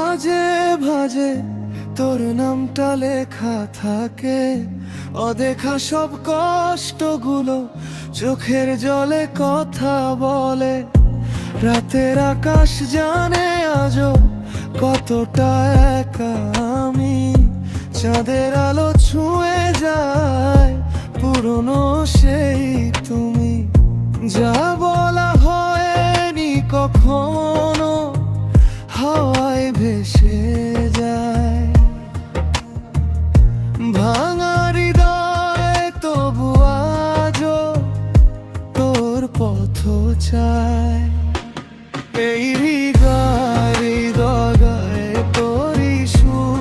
মাঝে ভাজে তোর নামটা লেখা থাকে, অদেখা সব কষ্টগুলো চোখের জলে কথা বলে। রাতের আকাশ জানে আজও কতটা একা আমি, চাঁদের আলো ছুঁয়ে যায় পুরনো সেই তুমি। যা বলা হয়নি কখনো হাওয়ায় ভেসে যায়, ভাঙা হৃদয় তবু আজও তোর পথ চায়। এই হৃদয়ে তোরই সুর,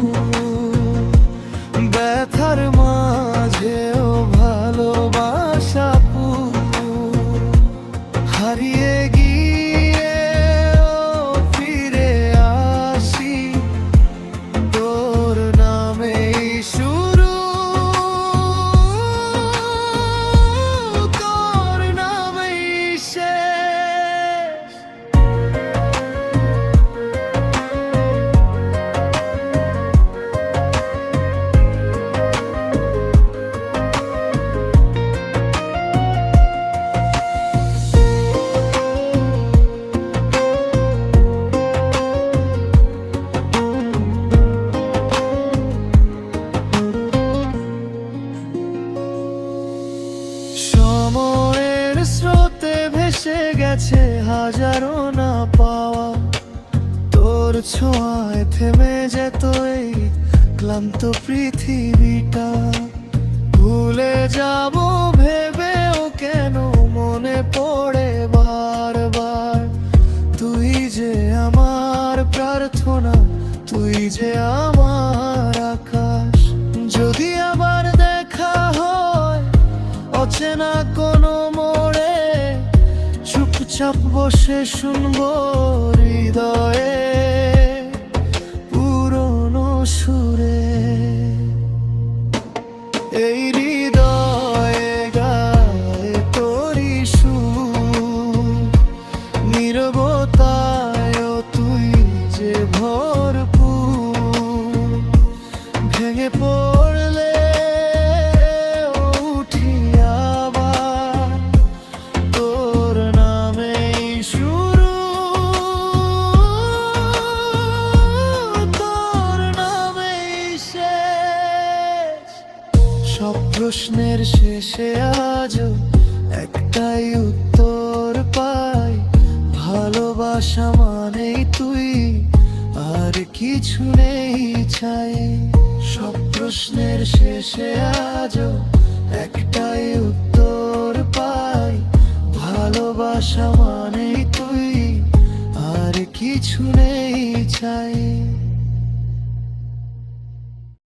ব্যথার মাঝেও ভালোবাসা হারিয়ে গিয়ে ফিরে আসি তোর নামেই শুরু, তোর নামেই শেষ। সময়ের স্রোতে ভেসে গেছে হাজারো না পাওয়া, তোর ছোঁয়ায় থেমে যেত এই ক্লান্ত পৃথিবীটা। ভুলে যাব ভেবেও কেন মনে পড়ে বারবার, তুই যে আমার প্রার্থনা, তুই যে আমার আকাশ। যদি আবার দেখা হয় অচেনা কোনো মোড়ে, চুপচাপ বসে শুনবো হৃদয়ে পুরনো সুরে। এই হৃদয়ে গায় তোরই সুর, নীরবতায়ও তুই যে ভরপুর। ভেঙে পড়লে উঠি আবার তোর নামেই শুরু, তোর নামেই শেষ। সব প্রশ্নের শেষে আজও একটাই উত্তর পাই, ভালোবাসা মানেই তুই, আর কিছু নেই চাই। সব প্রশ্নের শেষে আজও একটাই উত্তর পাই, ভালোবাসা মানেই তুই, আর কিছু নেই চাই।